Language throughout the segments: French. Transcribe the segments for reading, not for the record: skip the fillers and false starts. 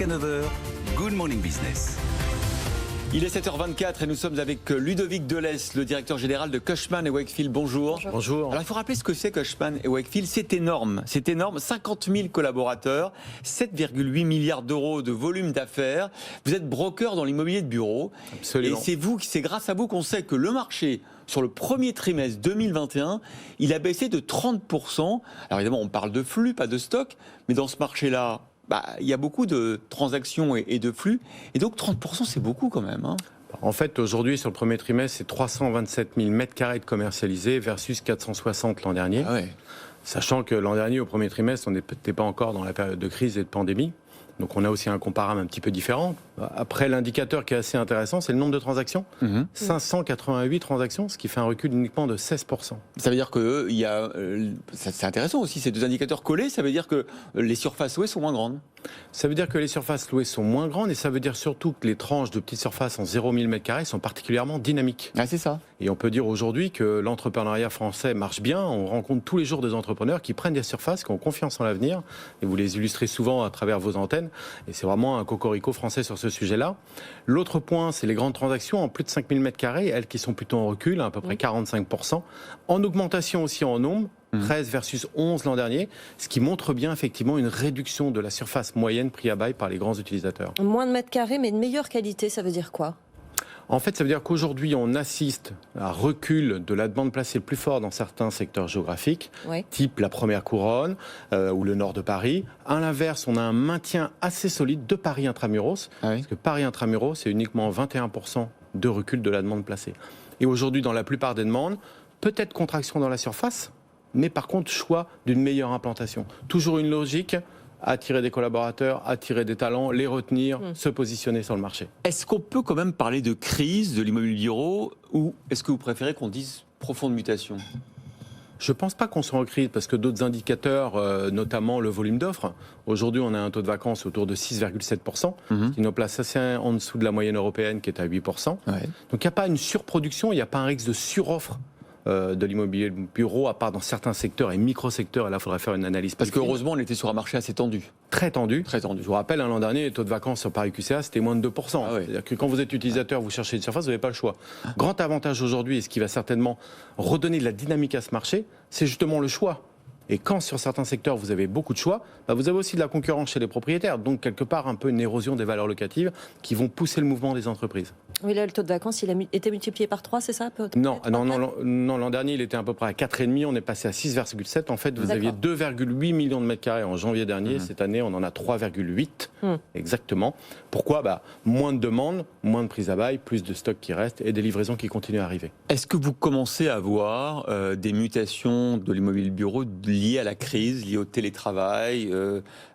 Jusqu'à 9h, Good Morning Business. Il est 7h24 et nous sommes avec Ludovic Delesse, le directeur général de Cushman & Wakefield. Bonjour. Bonjour. Alors il faut rappeler ce que c'est Cushman & Wakefield. C'est énorme. 50 000 collaborateurs, 7,8 milliards d'euros de volume d'affaires. Vous êtes broker dans l'immobilier de bureau. Absolument. Et c'est grâce à vous qu'on sait que le marché, sur le premier trimestre 2021, il a baissé de 30%. Alors évidemment, on parle de flux, pas de stock, mais dans ce marché-là, il y a beaucoup de transactions et de flux. Et donc 30%, c'est beaucoup quand même. En fait, aujourd'hui, sur le premier trimestre, c'est 327 000 mètres carrés de commercialisés versus 460 l'an dernier. Ah ouais. Sachant que l'an dernier, au premier trimestre, on n'était pas encore dans la période de crise et de pandémie. Donc on a aussi un comparable un petit peu différent. Après, l'indicateur qui est assez intéressant, c'est le nombre de transactions. 588 transactions, ce qui fait un recul uniquement de 16%. Ça veut dire que c'est intéressant aussi, ces deux indicateurs collés, ça veut dire que les surfaces louées sont moins grandes. Ça veut dire que les surfaces louées sont moins grandes et ça veut dire surtout que les tranches de petites surfaces en 0 000 m² sont particulièrement dynamiques. Ah, c'est ça. Et on peut dire aujourd'hui que l'entrepreneuriat français marche bien. On rencontre tous les jours des entrepreneurs qui prennent des surfaces, qui ont confiance en l'avenir. Et vous les illustrez souvent à travers vos antennes. Et c'est vraiment un cocorico français sur ce sujet-là. L'autre point, c'est les grandes transactions en plus de 5 000 m², elles qui sont plutôt en recul, à peu près 45%. En augmentation aussi en nombre. 13 versus 11 l'an dernier, ce qui montre bien effectivement une réduction de la surface moyenne pris à bail par les grands utilisateurs. Moins de mètres carrés, mais de meilleure qualité, ça veut dire quoi ? En fait, ça veut dire qu'aujourd'hui, on assiste à un recul de la demande placée le plus fort dans certains secteurs géographiques, type la première couronne ou le nord de Paris. À l'inverse, on a un maintien assez solide de Paris intramuros, parce que Paris intramuros, c'est uniquement 21% de recul de la demande placée. Et aujourd'hui, dans la plupart des demandes, peut-être contraction dans la surface, mais par contre, choix d'une meilleure implantation. Toujours une logique, attirer des collaborateurs, attirer des talents, les retenir, se positionner sur le marché. Est-ce qu'on peut quand même parler de crise de l'immobilier de bureau ou est-ce que vous préférez qu'on dise profonde mutation ? Je ne pense pas qu'on soit en crise parce que d'autres indicateurs, notamment le volume d'offres, aujourd'hui on a un taux de vacances autour de 6,7%, ce qui nous place assez en dessous de la moyenne européenne qui est à 8%. Donc il n'y a pas une surproduction, il n'y a pas un risque de suroffre de l'immobilier de bureau, à part dans certains secteurs et micro-secteurs, et là il faudrait faire une analyse. Parce qu'heureusement on était sur un marché assez tendu. Très tendu. Très tendu. Je vous rappelle, l'an dernier, les taux de vacances sur Paris QCA, c'était moins de 2%. C'est-à-dire que quand vous êtes utilisateur, vous cherchez une surface, vous n'avez pas le choix. Grand avantage aujourd'hui, et ce qui va certainement redonner de la dynamique à ce marché, c'est justement le choix. Et quand sur certains secteurs vous avez beaucoup de choix, vous avez aussi de la concurrence chez les propriétaires. Donc quelque part un peu une érosion des valeurs locatives qui vont pousser le mouvement des entreprises. Oui, là le taux de vacances il a été multiplié par 3, c'est ça ? Non, l'an dernier il était à peu près à 4,5, on est passé à 6,7. En fait vous aviez 2,8 millions de mètres carrés en janvier dernier, cette année on en a 3,8 exactement. Pourquoi ? Moins de demandes, moins de prises à bail, plus de stocks qui restent et des livraisons qui continuent à arriver. Est-ce que vous commencez à voir des mutations de l'immobilier de bureau liées à la crise, liées au télétravail,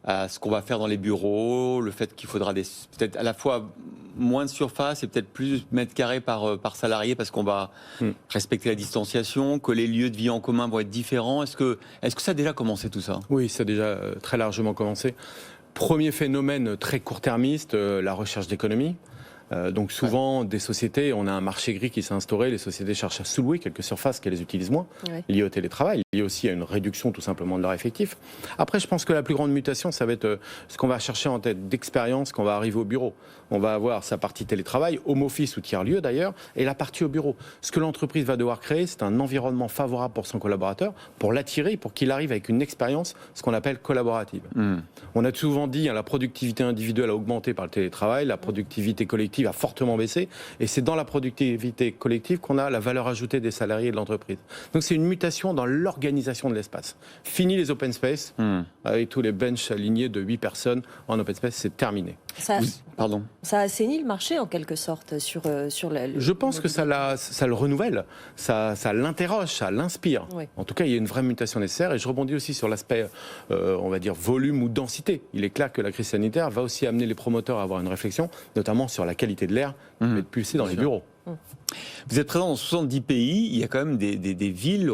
à ce qu'on va faire dans les bureaux, le fait qu'il faudra peut-être à la fois moins de surface et peut-être plus de mètres carrés par salarié parce qu'on va respecter la distanciation, que les lieux de vie en commun vont être différents. Est-ce que ça a déjà commencé tout ça ? Oui, ça a déjà très largement commencé. Premier phénomène très court-termiste, la recherche d'économie. Donc souvent, des sociétés, on a un marché gris qui s'est instauré, les sociétés cherchent à sous-louer quelques surfaces qu'elles utilisent moins, liées au télétravail, liées aussi à une réduction tout simplement de leur effectif. Après, je pense que la plus grande mutation, ça va être ce qu'on va chercher en tête d'expérience quand on va arriver au bureau. On va avoir sa partie télétravail, home office ou tiers-lieu d'ailleurs, et la partie au bureau. Ce que l'entreprise va devoir créer, c'est un environnement favorable pour son collaborateur, pour l'attirer, pour qu'il arrive avec une expérience, ce qu'on appelle collaborative. On a souvent dit, la productivité individuelle a augmenté par le télétravail, la productivité collective a fortement baissé, et c'est dans la productivité collective qu'on a la valeur ajoutée des salariés de l'entreprise. Donc c'est une mutation dans l'organisation de l'espace. Fini les open space, avec tous les benches alignés de 8 personnes en open space, c'est terminé. Ça assainit le marché en quelque sorte sur Je pense que ça le renouvelle, ça l'interroge, ça l'inspire. En tout cas, il y a une vraie mutation nécessaire, et je rebondis aussi sur l'aspect, on va dire, volume ou densité. Il est clair que la crise sanitaire va aussi amener les promoteurs à avoir une réflexion, notamment sur la qualité de l'air qui va être pulsée dans les bureaux. Vous êtes présent dans 70 pays, il y a quand même des villes,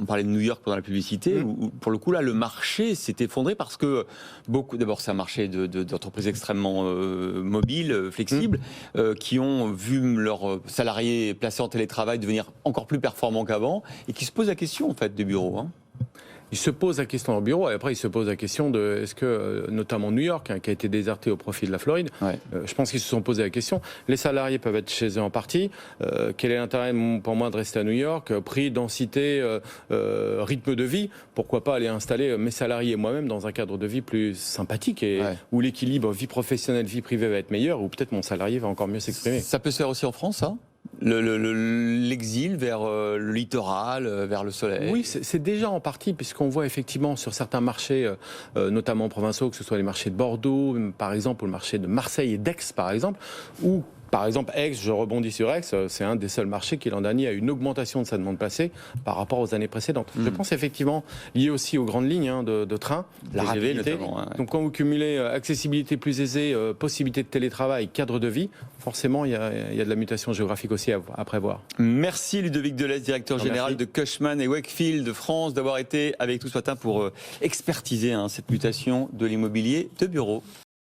on parlait de New York pendant la publicité, où pour le coup là le marché s'est effondré parce que d'abord c'est un marché d'entreprises extrêmement mobiles, flexibles, qui ont vu leurs salariés placés en télétravail devenir encore plus performants qu'avant et qui se posent la question en fait des bureaux. ils se posent la question dans le bureau, et après ils se posent la question de est-ce que, notamment New York, qui a été déserté au profit de la Floride, je pense qu'ils se sont posé la question. Les salariés peuvent être chez eux en partie. Quel est l'intérêt pour moi de rester à New York? Prix, densité, rythme de vie. Pourquoi pas aller installer mes salariés et moi-même dans un cadre de vie plus sympathique et où l'équilibre vie professionnelle, vie privée va être meilleur, ou peut-être mon salarié va encore mieux s'exprimer. Ça peut se faire aussi en France, ça? L'exil vers le littoral, vers le soleil. Oui, c'est déjà en partie, puisqu'on voit effectivement sur certains marchés, notamment provinciaux, que ce soit les marchés de Bordeaux, par exemple, ou le marché de Marseille et d'Aix, par exemple, où par exemple, Aix, je rebondis sur Aix, c'est un des seuls marchés qui l'an dernier a eu une augmentation de sa demande passée par rapport aux années précédentes. Je pense effectivement lié aussi aux grandes lignes de train, la rapidité. Donc quand vous cumulez accessibilité plus aisée, possibilité de télétravail, cadre de vie, forcément il y a de la mutation géographique aussi à prévoir. Merci Ludovic Delez, directeur général de Cushman & Wakefield de France, d'avoir été avec nous ce matin pour expertiser cette mutation de l'immobilier de bureau.